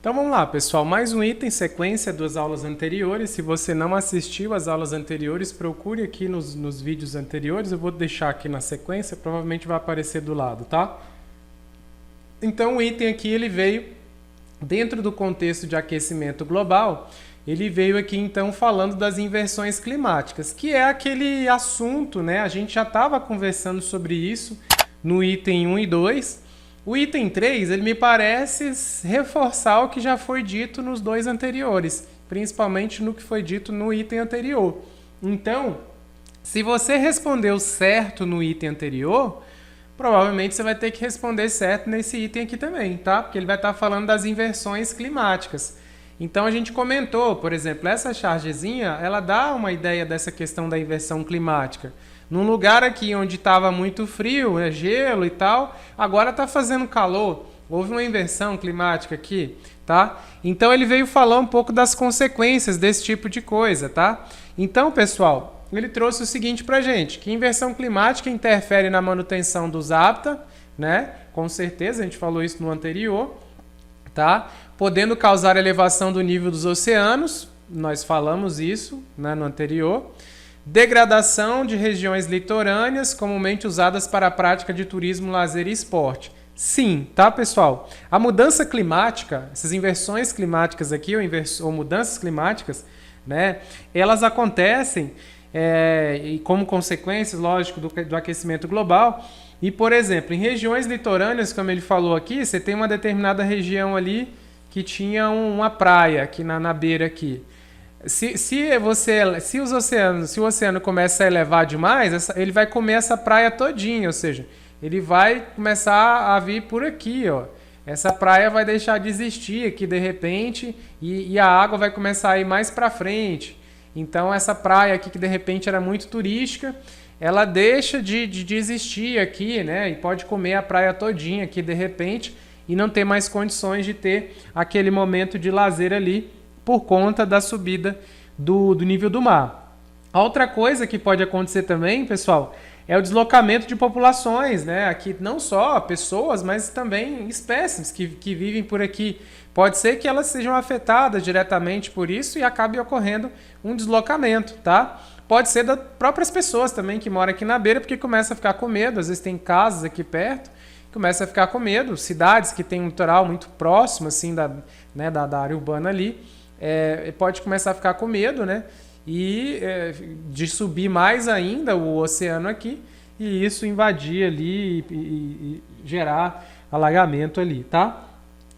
Então vamos lá, pessoal, mais um item, sequência das aulas anteriores. Se você não assistiu às aulas anteriores, procure aqui nos vídeos anteriores. Eu vou deixar aqui na sequência, provavelmente vai aparecer do lado, tá? Então o item aqui, ele veio dentro do contexto de aquecimento global, ele veio aqui então falando das inversões climáticas, que é aquele assunto, né? A gente já estava conversando sobre isso no item 1 e 2. O item 3, ele me parece reforçar o que já foi dito nos dois anteriores, principalmente no que foi dito no item anterior. Então, se você respondeu certo no item anterior, provavelmente você vai ter que responder certo nesse item aqui também, tá? Porque ele vai estar falando das inversões climáticas. Então, a gente comentou, por exemplo, essa chargezinha, ela dá uma ideia dessa questão da inversão climática. Num lugar aqui onde estava muito frio, gelo e tal, agora está fazendo calor. Houve uma inversão climática aqui, tá? Então ele veio falar um pouco das consequências desse tipo de coisa, tá? Então, pessoal, ele trouxe o seguinte pra gente, que inversão climática interfere na manutenção dos hábitats, né? Com certeza, a gente falou isso no anterior, tá? Podendo causar elevação do nível dos oceanos, nós falamos isso, né, no anterior. Degradação de regiões litorâneas, comumente usadas para a prática de turismo, lazer e esporte. Sim, tá, pessoal? A mudança climática, essas inversões climáticas aqui, ou mudanças climáticas, né, elas acontecem e como consequências, lógico, do aquecimento global. E, por exemplo, em regiões litorâneas, como ele falou aqui, você tem uma determinada região ali que tinha uma praia aqui na beira aqui. Se o oceano começa a elevar demais, ele vai comer essa praia todinha, ou seja, ele vai começar a vir por aqui, ó. Essa praia vai deixar de existir aqui de repente e a água vai começar a ir mais para frente. Então essa praia aqui que de repente era muito turística, ela deixa de existir aqui, né? E pode comer a praia todinha aqui de repente e não ter mais condições de ter aquele momento de lazer ali, por conta da subida do nível do mar. A outra coisa que pode acontecer também, pessoal, é o deslocamento de populações, né? Aqui não só pessoas, mas também espécies que vivem por aqui. Pode ser que elas sejam afetadas diretamente por isso e acabe ocorrendo um deslocamento, tá? Pode ser das próprias pessoas também que moram aqui na beira, porque começa a ficar com medo, às vezes tem casas aqui perto, começa a ficar com medo, cidades que têm um litoral muito próximo assim da área urbana ali, pode começar a ficar com medo, né? De subir mais ainda o oceano aqui e isso invadir ali e gerar alagamento ali, tá?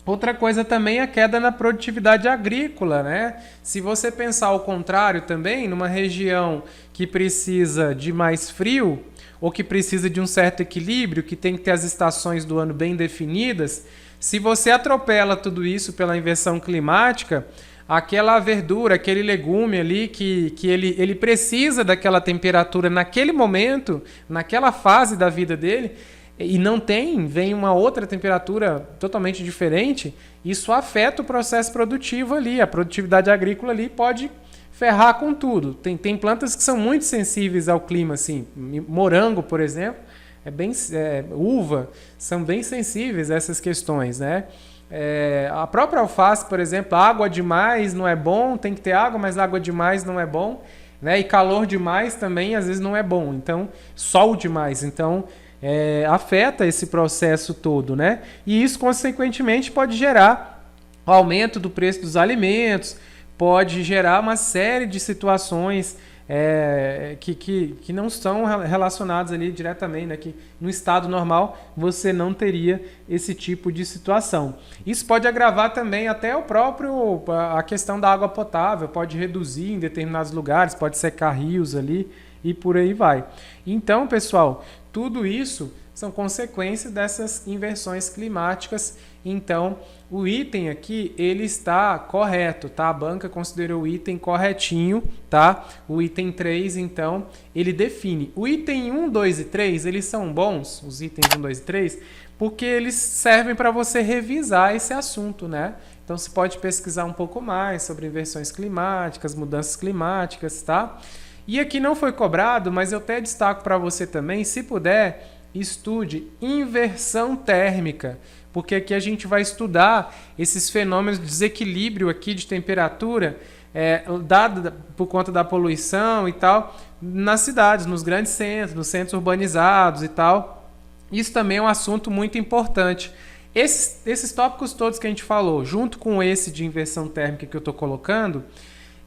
Outra coisa também é a queda na produtividade agrícola, né? Se você pensar ao contrário também, numa região que precisa de mais frio ou que precisa de um certo equilíbrio, que tem que ter as estações do ano bem definidas, se você atropela tudo isso pela inversão climática, aquela verdura, aquele legume ali que ele precisa daquela temperatura naquele momento, naquela fase da vida dele, e não tem, vem uma outra temperatura totalmente diferente, isso afeta o processo produtivo ali, a produtividade agrícola ali pode ferrar com tudo. Tem plantas que são muito sensíveis ao clima, assim, morango, por exemplo, uva, são bem sensíveis a essas questões, né? A própria alface, por exemplo, água demais não é bom, tem que ter água, mas água demais não é bom, né? E calor demais também às vezes não é bom, então sol demais, então afeta esse processo todo, né? E isso consequentemente pode gerar aumento do preço dos alimentos, pode gerar uma série de situações que não estão relacionadas ali diretamente, né? Que no estado normal você não teria esse tipo de situação. Isso pode agravar também até a questão da água potável, pode reduzir em determinados lugares, pode secar rios ali e por aí vai. Então, pessoal, tudo isso são consequências dessas inversões climáticas. Então, o item aqui, ele está correto, tá? A banca considerou o item corretinho, tá? O item 3, então, ele define. O item 1, 2 e 3, eles são bons, os itens 1, 2 e 3, porque eles servem para você revisar esse assunto, né? Então, você pode pesquisar um pouco mais sobre inversões climáticas, mudanças climáticas, tá? E aqui não foi cobrado, mas eu até destaco para você também, se puder, estude inversão térmica. porque aqui a gente vai estudar esses fenômenos de desequilíbrio aqui de temperatura, dado por conta da poluição e tal, nas cidades, nos grandes centros, nos centros urbanizados e tal. Isso também é um assunto muito importante. Esses tópicos todos que a gente falou, junto com esse de inversão térmica que eu estou colocando,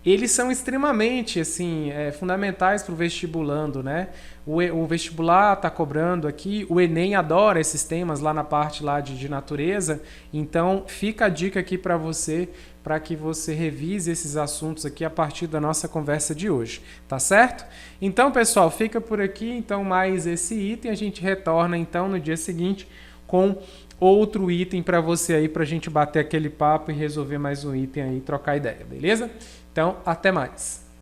eles são extremamente assim, fundamentais para o vestibulando, né? O vestibular está cobrando aqui, o Enem adora esses temas lá na parte lá de natureza, então fica a dica aqui para que você revise esses assuntos aqui a partir da nossa conversa de hoje, tá certo? Então, pessoal, fica por aqui, então mais esse item, a gente retorna então no dia seguinte com outro item para você aí, para a gente bater aquele papo e resolver mais um item aí, trocar ideia, beleza? Então, até mais.